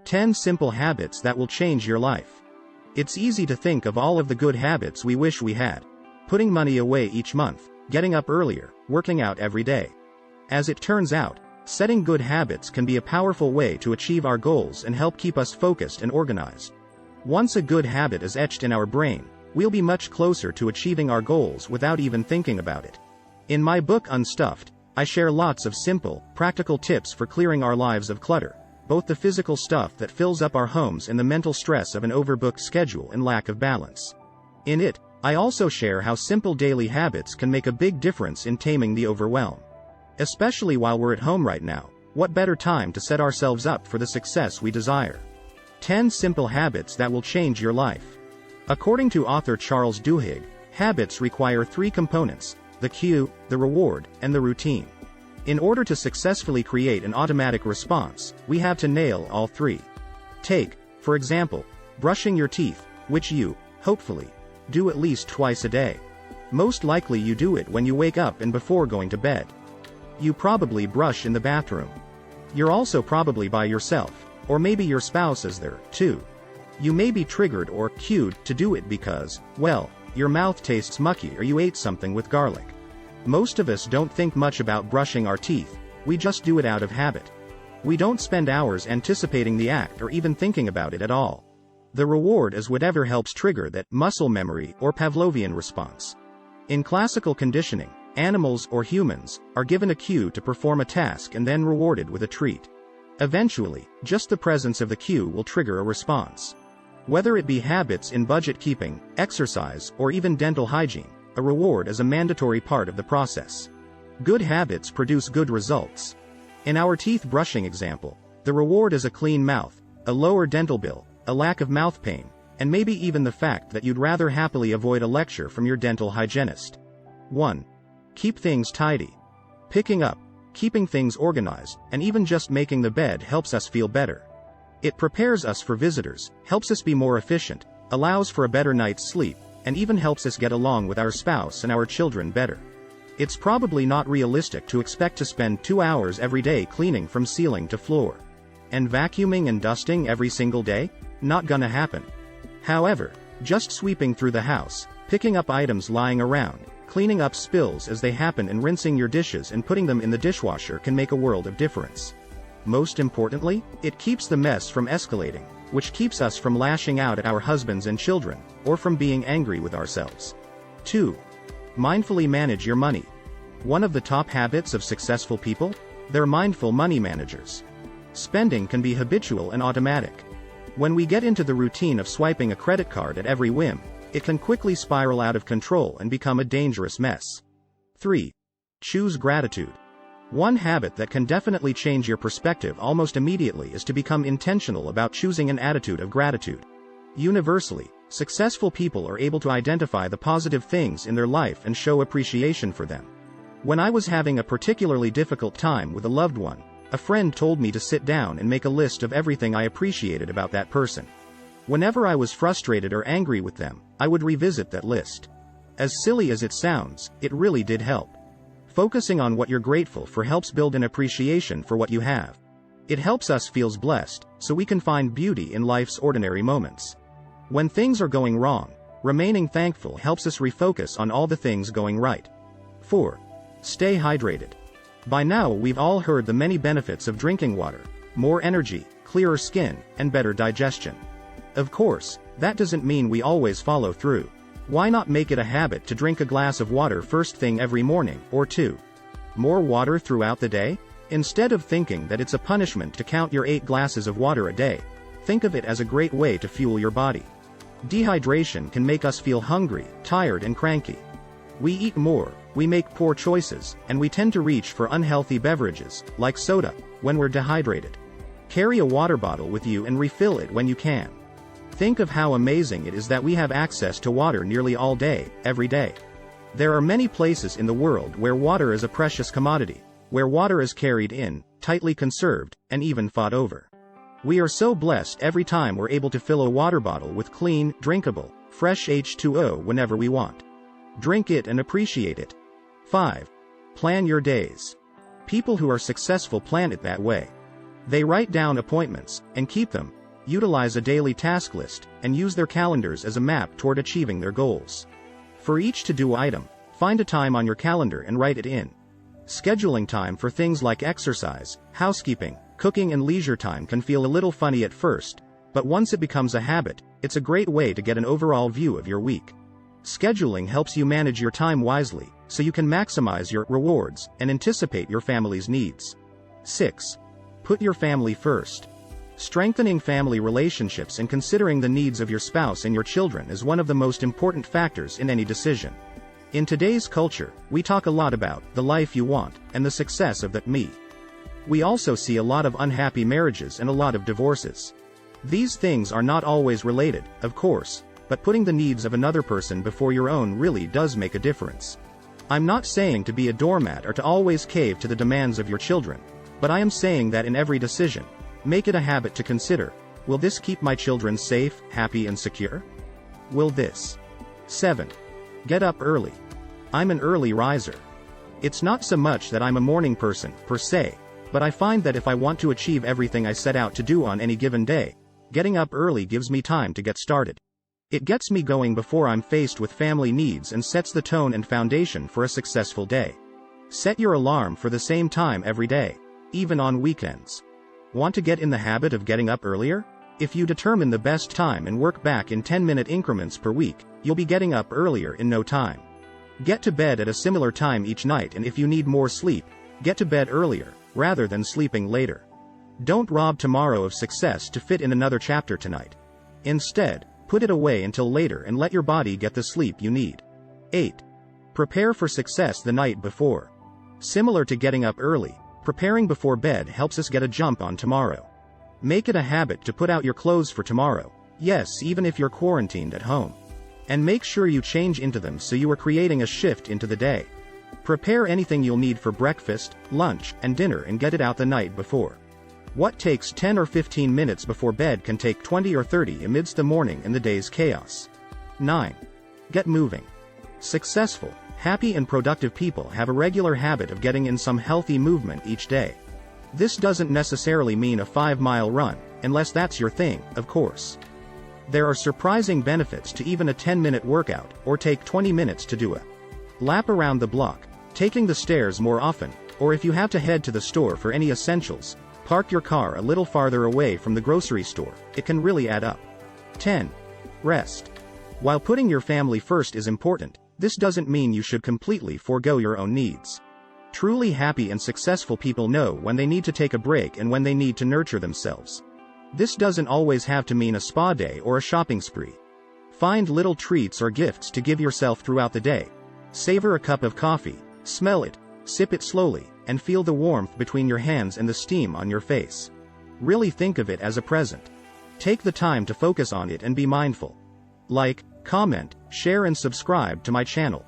10 simple habits that will change your life. It's easy to think of all of the good habits we wish we had. Putting money away each month, getting up earlier, working out every day. As it turns out, setting good habits can be a powerful way to achieve our goals and help keep us focused and organized. Once a good habit is etched in our brain, we'll be much closer to achieving our goals without even thinking about it. In my book Unstuffed, I share lots of simple, practical tips for clearing our lives of clutter, both the physical stuff that fills up our homes and the mental stress of an overbooked schedule and lack of balance. In it, I also share how simple daily habits can make a big difference in taming the overwhelm. Especially while we're at home right now, what better time to set ourselves up for the success we desire? 10 simple habits that will change your life. According to author Charles Duhigg, habits require 3 components: the cue, the reward, and the routine. In order to successfully create an automatic response, we have to nail all 3. Take, for example, brushing your teeth, which you, hopefully, do at least twice a day. Most likely you do it when you wake up and before going to bed. You probably brush in the bathroom. You're also probably by yourself, or maybe your spouse is there, too. You may be triggered or cued to do it because, well, your mouth tastes mucky or you ate something with garlic. Most of us don't think much about brushing our teeth, we just do it out of habit. We don't spend hours anticipating the act or even thinking about it at all. The reward is whatever helps trigger that muscle memory or Pavlovian response. In classical conditioning, animals or humans are given a cue to perform a task and then rewarded with a treat. Eventually, just the presence of the cue will trigger a response. Whether it be habits in budget keeping, exercise, or even dental hygiene, a reward is a mandatory part of the process. Good habits produce good results. In our teeth brushing example, the reward is a clean mouth, a lower dental bill, a lack of mouth pain, and maybe even the fact that you'd rather happily avoid a lecture from your dental hygienist. 1. Keep things tidy. Picking up, keeping things organized, and even just making the bed helps us feel better. It prepares us for visitors, helps us be more efficient, allows for a better night's sleep, and even helps us get along with our spouse and our children better. It's probably not realistic to expect to spend 2 hours every day cleaning from ceiling to floor. And vacuuming and dusting every single day? Not gonna happen. However, just sweeping through the house, picking up items lying around, cleaning up spills as they happen and rinsing your dishes and putting them in the dishwasher can make a world of difference. Most importantly, it keeps the mess from escalating, which keeps us from lashing out at our husbands and children, or from being angry with ourselves. 2. Mindfully manage your money. One of the top habits of successful people? They're mindful money managers. Spending can be habitual and automatic. When we get into the routine of swiping a credit card at every whim, it can quickly spiral out of control and become a dangerous mess. 3. Choose gratitude. One habit that can definitely change your perspective almost immediately is to become intentional about choosing an attitude of gratitude. Universally, successful people are able to identify the positive things in their life and show appreciation for them. When I was having a particularly difficult time with a loved one, a friend told me to sit down and make a list of everything I appreciated about that person. Whenever I was frustrated or angry with them, I would revisit that list. As silly as it sounds, it really did help. Focusing on what you're grateful for helps build an appreciation for what you have. It helps us feel blessed, so we can find beauty in life's ordinary moments. When things are going wrong, remaining thankful helps us refocus on all the things going right. 4. Stay hydrated. By now we've all heard the many benefits of drinking water: more energy, clearer skin, and better digestion. Of course, that doesn't mean we always follow through. Why not make it a habit to drink a glass of water first thing every morning, or 2. More water throughout the day? Instead of thinking that it's a punishment to count your 8 glasses of water a day, think of it as a great way to fuel your body. Dehydration can make us feel hungry, tired, and cranky. We eat more, we make poor choices, and we tend to reach for unhealthy beverages, like soda, when we're dehydrated. Carry a water bottle with you and refill it when you can. Think of how amazing it is that we have access to water nearly all day, every day. There are many places in the world where water is a precious commodity, where water is carried in, tightly conserved, and even fought over. We are so blessed every time we're able to fill a water bottle with clean, drinkable, fresh H2O whenever we want. Drink it and appreciate it. 5. Plan your days. People who are successful plan it that way. They write down appointments, and keep them, utilize a daily task list, and use their calendars as a map toward achieving their goals. For each to-do item, find a time on your calendar and write it in. Scheduling time for things like exercise, housekeeping, cooking and leisure time can feel a little funny at first, but once it becomes a habit, it's a great way to get an overall view of your week. Scheduling helps you manage your time wisely, so you can maximize your rewards and anticipate your family's needs. 6. Put your family first. Strengthening family relationships and considering the needs of your spouse and your children is one of the most important factors in any decision. In today's culture, we talk a lot about the life you want and the success of that me. We also see a lot of unhappy marriages and a lot of divorces. These things are not always related, of course, but putting the needs of another person before your own really does make a difference. I'm not saying to be a doormat or to always cave to the demands of your children, but I am saying that in every decision, make it a habit to consider, will this keep my children safe, happy and secure? Will this? 7. Get up early. I'm an early riser. It's not so much that I'm a morning person, per se, but I find that if I want to achieve everything I set out to do on any given day, getting up early gives me time to get started. It gets me going before I'm faced with family needs and sets the tone and foundation for a successful day. Set your alarm for the same time every day, even on weekends. Want to get in the habit of getting up earlier? If you determine the best time and work back in 10-minute increments per week, you'll be getting up earlier in no time. Get to bed at a similar time each night, and if you need more sleep, get to bed earlier, rather than sleeping later. Don't rob tomorrow of success to fit in another chapter tonight. Instead, put it away until later and let your body get the sleep you need. 8. Prepare for success the night before. Similar to getting up early, preparing before bed helps us get a jump on tomorrow. Make it a habit to put out your clothes for tomorrow, yes, even if you're quarantined at home. And make sure you change into them so you are creating a shift into the day. Prepare anything you'll need for breakfast, lunch, and dinner and get it out the night before. What takes 10 or 15 minutes before bed can take 20 or 30 amidst the morning and the day's chaos. 9. Get moving. Successful, happy and productive people have a regular habit of getting in some healthy movement each day. This doesn't necessarily mean a 5-mile run, unless that's your thing, of course. There are surprising benefits to even a 10-minute workout, or take 20 minutes to do a lap around the block, taking the stairs more often, or if you have to head to the store for any essentials, park your car a little farther away from the grocery store. It can really add up. 10. Rest. While putting your family first is important, this doesn't mean you should completely forego your own needs. Truly happy and successful people know when they need to take a break and when they need to nurture themselves. This doesn't always have to mean a spa day or a shopping spree. Find little treats or gifts to give yourself throughout the day. Savor a cup of coffee, smell it, sip it slowly, and feel the warmth between your hands and the steam on your face. Really think of it as a present. Take the time to focus on it and be mindful. Like, comment, share and subscribe to my channel.